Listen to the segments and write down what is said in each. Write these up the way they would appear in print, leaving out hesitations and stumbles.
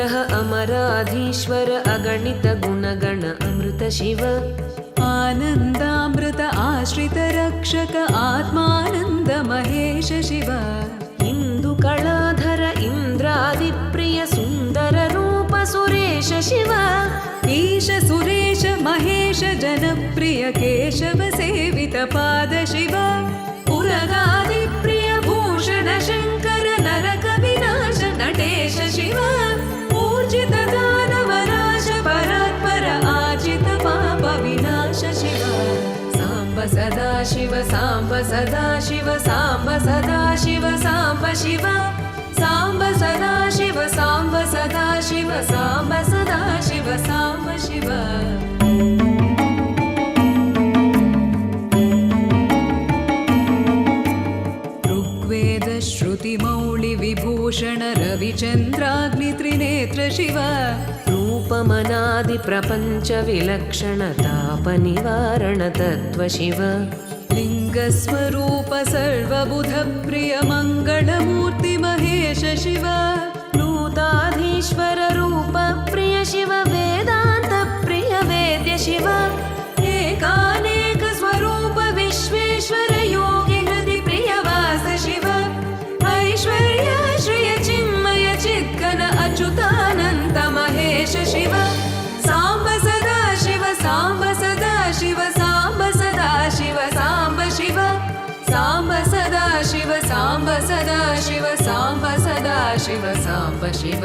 अनुग्रह अमराधीश्वर अगणित गुणगण अमृत शिव आनन्दामृत आश्रित रक्षक आत्मानन्द महेश शिव इन्दुकलाधर इन्द्रादिप्रिय सुन्दर रूप सुरेश शिव ईश सुरेश महेश जनप्रिय केशव सेवित पाद शिव पुरगादिप्रिय भूषण शङ्कर नरक विनाश नटेश शिव पूजित दानवनाश परात्पर आजित पाप विनाश शिव साम्ब सदा शिव साम्ब सदा शिव साम्ब सदा शिव साम्ब शिव साम्ब सदा शिव साम्ब सदा शिव साम्ब सदा शिव साम्ब शिव ऋग्वेद श्रुतिमौळि विभूषण रविचन्द्राग्नित्रिनेत्र शिव रूपमनादि प्रपञ्च विलक्षण ताप निवारण तत्त्व शिव लिङ्गस्वरूप सर्वबुध प्रिय मङ्गलमूर्ति महेश शिव नूताधीश्वर रूप प्रिय शिव वेदान्त प्रिय वेद्य शिव एकानेक स्वरूप विश्वेश्वर योगी हृदि प्रिय वास शिव ऐश्वर्य श्रिय चिन्मय चिद्घन अच्युतानन्द महेश शिव साम्ब सदा शिव साम्ब सदा शिव साम्ब सदा शिव साम्ब शिव साम्ब सदा शिव साम्ब सदा शिव साम्ब सदा शिव साम्ब शिव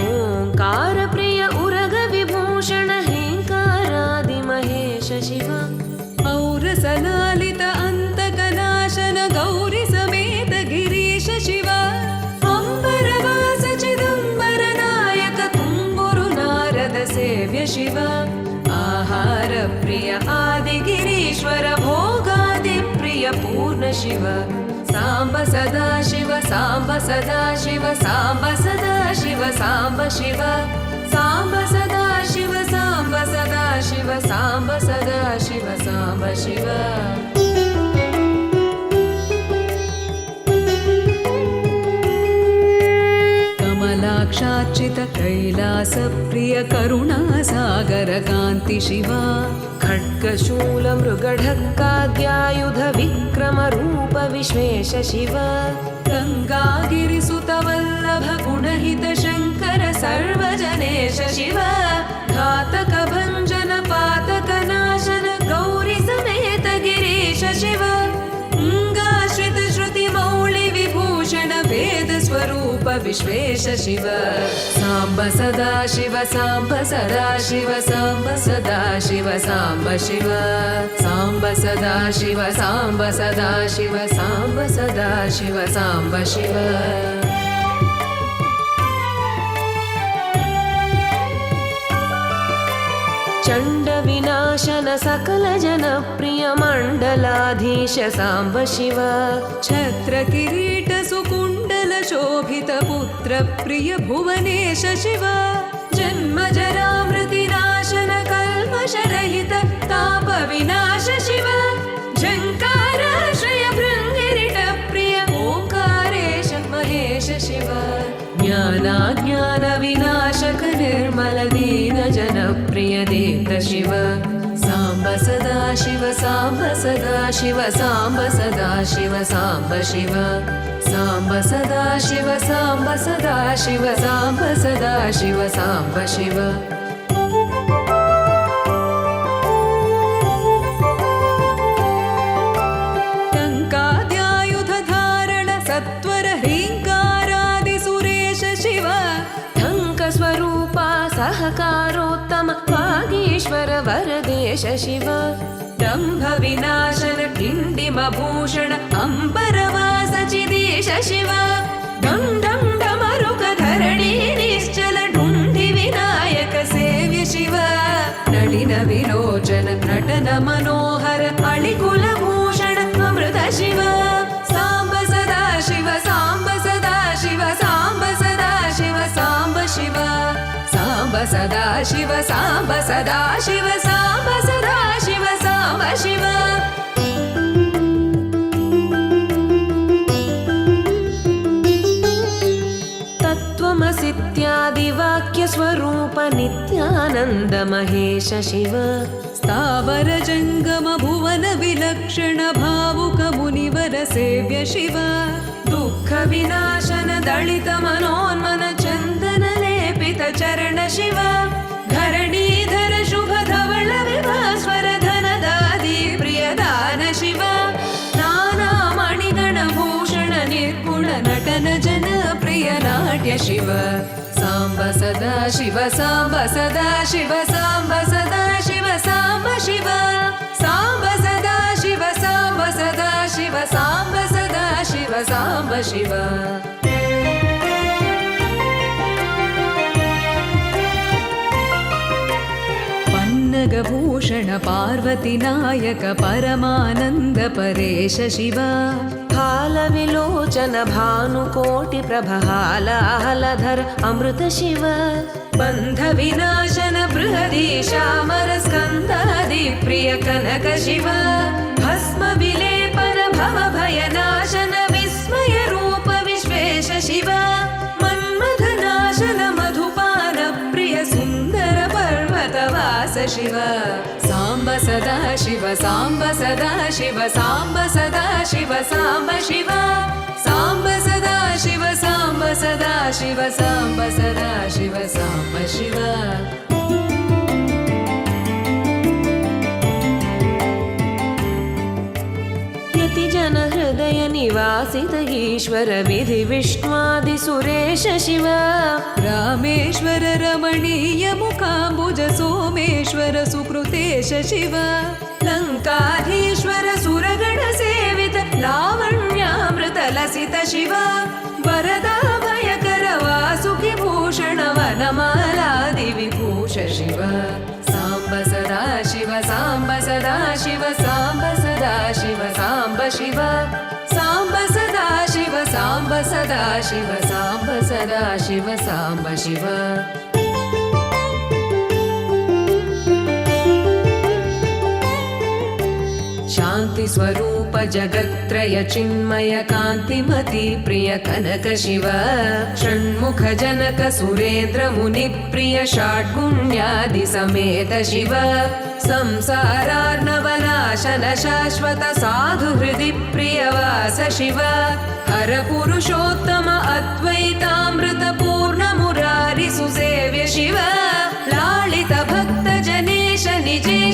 ओंकार प्रिय उरग विभूषण हेंकारादि महेश शिव औरसलालित अन्तकनाशन गौरी समेत गिरीश शिव अंबरवास चिदंबर नायक तुम्बुरु नारद सेव्य शिव आहार प्रिय आदि गिरीश्वर भोगादि प्रिय पूर्ण शिव साम्ब सदा शिव साम्ब सदा शिव साम्ब सदा शिव साम्ब शिव साम्ब सदा शिव साम्ब सदा शिव साम्ब सदा शिव साम्ब शिव कमलाक्षार्चित कैलास प्रिय करुणासागर कान्ति शिव खड्गशूल मृगढक्काद्यायुध विक्रम रूप विश्वेश शिव गङ्गागिरिसुत वल्लभ गुणहित शङ्कर सर्वजनेश शिव घातक भञ्जन पातक नाशन गौरी समेत गिरीश शिव अंगाश्रित श्रुति मौळि विभूषण वेद स्वरूप विश्वेश शिव साम्ब सदा शिव साम्ब सदा शिव साम्ब सदा शिव साम्ब शिव साम्ब सदा शिव साम्ब सदा शिव साम्ब सदा शिव साम्ब शिव चण्ड विनाशन सकल जन प्रिय मण्डलाधीश साम्ब शिव छत्र किरीट सुकुण्डल शोभित पुत्र प्रिय भुवनेश शिव जन्म जरा मृति नाशन कल्मष रहित ताप विनाश शिव झङ्काराश्रय भृङ्गिरिट प्रिय ओंकारेश महेश शिव ज्ञानाज्ञान विनाशक निर्मल दीन जन प्रिय देत शिव साम्ब सदा शिव साम्ब सदा शिव साम्ब सदा शिव साम्ब शिव साम्ब सदा शिव साम्ब सदा शिव साम्ब सदा शिव साम्ब शिव टङ्काद्यायुध धारण सत्वर ह्रीङ्कारादि सुरेश शिव ढङ्क स्वरूपा सहकारोत्तम वागीश्वर वरदेश शिव दम्भ विनाशन किण्डिम भूषण अंबरवास चिदेश शिव डं डं डमरुक धरणी निश्चल ढुण्ढि विनायक सेव्य शिव नलिन विलोचन नटन मनोहर अळिकुल भूषण अमृत शिव साम्ब सदा शिव साम्ब सदा शिव साम्ब सदा शिव साम्ब शिव साम्ब सदा शिव साम्ब सदा शिव साम्ब सदा शिव साम्ब शिव नन्द महेश शिव स्थावर जङ्गम भुवन विलक्षण भावुक मुनिवर सेव्य शिव दुःख विनाशन दलित मनोन्मन चन्दन लेपित चरण शिव धरणीधर शुभ धवल विभास्वर धनदादि प्रियदान शिव नाना मणिगण भूषण निर्गुण नटन जन प्रिय नाट्य शिव साम्ब सदा शिव साम्ब सदा शिव साम्ब सदा शिव साम्ब शिव साम्ब सदा शिव साम्ब सदा शिव साम्ब सदा शिव साम्ब शिव पन्नगभूषण पार्वती नायक परमानन्द परेश शिव हालविलोचन भानुकोटि प्रभहालाहलधर अमृत शिव बन्ध विनाशन बृहदीशामर स्कन्दादि प्रिय कनक शिव भस्म विलेपन भव भयनाशन विस्मय रूप विश्वेश शिव मन्मथनाशन मधुपान प्रिय सुन्दर पर्वतवास शिव साम्ब सदा शिव साम्ब सदा शिव साम्ब सदा शिव साम्ब शिव साम्ब सदा शिव साम्ब सदा शिव साम्ब सदा शिव साम्ब शिव जन हृदय निवासित ईश्वर विधि विष्णुआदि सुरेश शिव रामेश्वर रमणीय मुखाम्बुज सोमेश्वर सुकृतेश शिव लङ्काधीश्वर सुरगण सेवित लावण्यामृत लसित शिव वरदा भयकर वासुकि भूषण वनमालादि विभूष शिव साम्ब सदा शिव साम्ब सदा शिव साम्ब सदा शिव साम्ब शिव साम्ब सदा शिव साम्ब सदा शिव साम्ब सदा शिव साम्ब शिव शान्ति स्वरूप जगत्त्रय चिन्मय कान्तिमति प्रिय कनक शिव षण्मुख जनक सुरेन्द्र मुनि प्रिय षड्गुण्यादि समेत शिव संसारार्णवनाशन शाश्वत साधु हृदि प्रियवास शिव हर पुरुषोत्तम अद्वैतामृत पूर्ण मुरारि सुसेव्य शिव लालित भक्त जनेश निजे